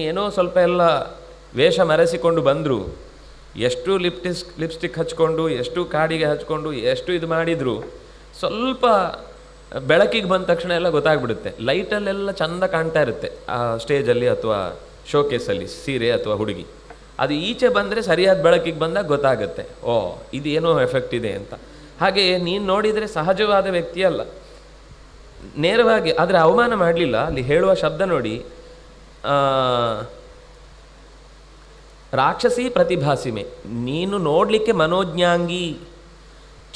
ಏನೋ ಸ್ವಲ್ಪ ಎಲ್ಲ ವೇಷ ಮರೆಸಿಕೊಂಡು ಬಂದರು, ಎಷ್ಟು ಲಿಪ್ಸ್ಟಿಕ್ ಹಚ್ಕೊಂಡು, ಎಷ್ಟು ಕಾಡಿಗೆ ಹಚ್ಕೊಂಡು, ಎಷ್ಟು ಇದು ಮಾಡಿದ್ರು ಸ್ವಲ್ಪ ಬೆಳಕಿಗೆ ಬಂದ ತಕ್ಷಣ ಎಲ್ಲ ಗೊತ್ತಾಗ್ಬಿಡುತ್ತೆ. ಲೈಟಲ್ಲೆಲ್ಲ ಚಂದ ಕಾಣ್ತಾ ಇರುತ್ತೆ ಆ ಸ್ಟೇಜಲ್ಲಿ ಅಥವಾ ಶೋಕೇಸಲ್ಲಿ ಸೀರೆ ಅಥವಾ ಹುಡುಗಿ. ಅದು ಈಚೆ ಬಂದರೆ ಸರಿಯಾದ ಬೆಳಕಿಗೆ ಬಂದಾಗ ಗೊತ್ತಾಗುತ್ತೆ, ಓ ಇದು ಏನೋ ಎಫೆಕ್ಟ್ ಇದೆ ಅಂತ. ಹಾಗೆ ನೀನು ನೋಡಿದರೆ ಸಹಜವಾದ ವ್ಯಕ್ತಿ ಅಲ್ಲ, ನೇರವಾಗಿ. ಆದರೆ ಅವಮಾನ ಮಾಡಲಿಲ್ಲ. ಅಲ್ಲಿ ಹೇಳುವ ಶಬ್ದ ನೋಡಿ, ರಾಕ್ಷಸಿ ಪ್ರತಿಭಾಸಿಮೆ, ನೀನು ನೋಡಲಿಕ್ಕೆ ಮನೋಜ್ಞಾಂಗಿ,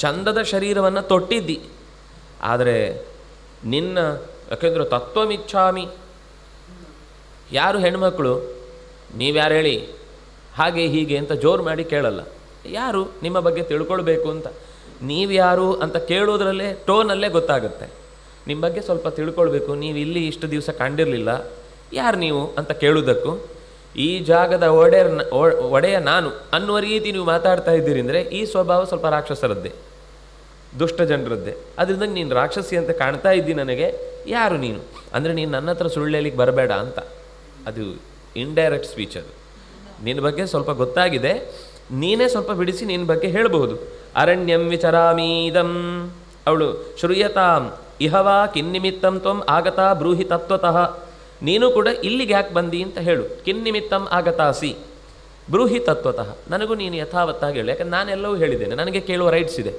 ಚಂದದ ಶರೀರವನ್ನು ತೊಟ್ಟಿದ್ದಿ. ಆದರೆ ನಿನ್ನ ಯಾಕೆಂದ್ರೆ ತತ್ವಮಿಚ್ಛಾಮಿ, ಯಾರು ಹೆಣ್ಮಕ್ಳು ನೀವ್ಯಾರು ಹೇಳಿ ಹಾಗೆ ಹೀಗೆ ಅಂತ ಜೋರು ಮಾಡಿ ಕೇಳಲ್ಲ. ಯಾರು ನಿಮ್ಮ ಬಗ್ಗೆ ತಿಳ್ಕೊಳ್ಬೇಕು ಅಂತ, ನೀವ್ಯಾರು ಅಂತ ಕೇಳೋದ್ರಲ್ಲೇ ಟೋನಲ್ಲೇ ಗೊತ್ತಾಗುತ್ತೆ. ನಿಮ್ಮ ಬಗ್ಗೆ ಸ್ವಲ್ಪ ತಿಳ್ಕೊಳ್ಬೇಕು, ನೀವು ಇಲ್ಲಿ ಇಷ್ಟು ದಿವಸ ಕಂಡಿರಲಿಲ್ಲ, ಯಾರು ನೀವು ಅಂತ ಕೇಳುವುದಕ್ಕೂ, ಈ ಜಾಗದ ಒಡೆಯ ನಾನು ಅನ್ನುವ ರೀತಿ ನೀವು ಮಾತಾಡ್ತಾ ಇದ್ದೀರಿ ಅಂದರೆ ಈ ಸ್ವಭಾವ ಸ್ವಲ್ಪ ರಾಕ್ಷಸರದ್ದೇ, ದುಷ್ಟ ಜನರದ್ದೇ. ಅದರಿಂದ ನೀನು ರಾಕ್ಷಸಿ ಅಂತ ಕಾಣ್ತಾ ಇದ್ದಿ ನನಗೆ. ಯಾರು ನೀನು ಅಂದರೆ ನೀನು ನನ್ನ ಹತ್ರ ಸುಳ್ಳು ಹೇಳಿಕ್ಕೆ ಬರಬೇಡ ಅಂತ. ಅದು ಇಂಡೈರೆಕ್ಟ್ ಸ್ಪೀಚ್. ಅದು ನಿನ್ನ ಬಗ್ಗೆ ಸ್ವಲ್ಪ ಗೊತ್ತಾಗಿದೆ, ನೀನೇ ಸ್ವಲ್ಪ ಬಿಡಿಸಿ ನಿನ್ನ ಬಗ್ಗೆ ಹೇಳಬಹುದು. ಅರಣ್ಯಂ ವಿಚರಾಮೀದಂ, ಅವಳು ಶ್ರೂಯತಾಂ ಇಹವಾ ಕಿನ್ನಿಮಿತ್ತಂ ತ್ವಂ ಆಗತಾ ಬ್ರೂಹಿ ತತ್ವತಃ, ನೀನು ಕೂಡ ಇಲ್ಲಿಗೆ ಯಾಕೆ ಬಂದಿ ಅಂತ ಹೇಳು. ಕಿನ್ನಿಮಿತ್ತಂ ಆಗತಾಸಿ ಬ್ರೂಹಿ ತತ್ವತಃ, ನನಗೂ ನೀನು ಯಥಾವತ್ತಾಗಿ ಹೇಳು. ಯಾಕಂದ್ರೆ ನಾನೆಲ್ಲವೂ ಹೇಳಿದ್ದೇನೆ, ನನಗೆ ಕೇಳುವ ರೈಟ್ಸ್ ಇದೆ.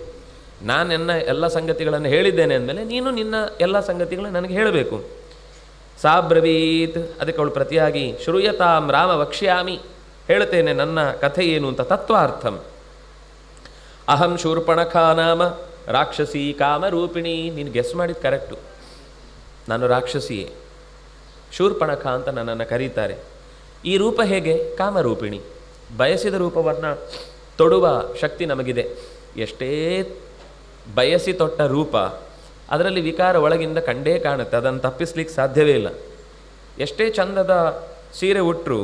ನಾನೆನ್ನ ಎಲ್ಲ ಸಂಗತಿಗಳನ್ನು ಹೇಳಿದ್ದೇನೆ ಅಂದಮೇಲೆ ನೀನು ನಿನ್ನ ಎಲ್ಲ ಸಂಗತಿಗಳನ್ನು ನನಗೆ ಹೇಳಬೇಕು. ಸಾಬ್ರವೀತ್, ಅದಕ್ಕೆ ಅವಳು ಪ್ರತಿಯಾಗಿ ಶ್ರೂಯತಾಂ ರಾಮ ವಕ್ಷ್ಯಾಮಿ, ಹೇಳ್ತೇನೆ ನನ್ನ ಕಥೆ ಏನು ಅಂತ. ತತ್ವಾರ್ಥಂ ಅಹಂ ಶೂರ್ಪಣಖಾ ನಾಮ ರಾಕ್ಷಸಿ ಕಾಮರೂಪಿಣಿ, ನೀನು ಗೆಸ್ ಮಾಡಿದ್ದು ಕರೆಕ್ಟು, ನಾನು ರಾಕ್ಷಸಿಯೇ. ಶೂರ್ಪಣಖ ಅಂತ ನನ್ನನ್ನು ಕರೀತಾರೆ. ಈ ರೂಪ ಹೇಗೆ? ಕಾಮರೂಪಿಣಿ, ಬಯಸಿದ ರೂಪವನ್ನು ತೊಡುವ ಶಕ್ತಿ ನಮಗಿದೆ. ಎಷ್ಟೇ ಬಯಸಿ ತೊಟ್ಟ ರೂಪ, ಅದರಲ್ಲಿ ವಿಕಾರ ಒಳಗಿಂದ ಕಂಡೇ ಕಾಣುತ್ತೆ, ಅದನ್ನು ತಪ್ಪಿಸ್ಲಿಕ್ಕೆ ಸಾಧ್ಯವೇ ಇಲ್ಲ. ಎಷ್ಟೇ ಚಂದದ ಸೀರೆ ಉಟ್ಟರು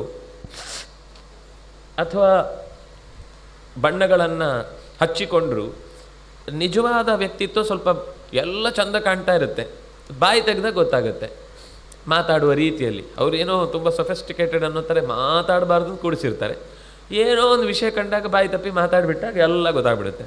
ಅಥವಾ ಬಣ್ಣಗಳನ್ನು ಹಚ್ಚಿಕೊಂಡ್ರು, ನಿಜವಾದ ವ್ಯಕ್ತಿತ್ವ ಸ್ವಲ್ಪ ಎಲ್ಲ ಚಂದ ಕಾಣ್ತಾ ಇರುತ್ತೆ. ಬಾಯಿ ತೆಗೆದಾಗ ಗೊತ್ತಾಗುತ್ತೆ. ಮಾತಾಡುವ ರೀತಿಯಲ್ಲಿ ಅವರು ಏನೋ ತುಂಬ ಸೊಫೆಸ್ಟಿಕೇಟೆಡ್ ಅನ್ನೋತಾರೆ, ಮಾತಾಡಬಾರ್ದು ಕೂಡಿಸಿರ್ತಾರೆ. ಏನೋ ಒಂದು ವಿಷಯ ಕಂಡಾಗ ಬಾಯಿ ತಪ್ಪಿ ಮಾತಾಡಿಬಿಟ್ಟಾಗ ಎಲ್ಲ ಗೊತ್ತಾಗ್ಬಿಡುತ್ತೆ.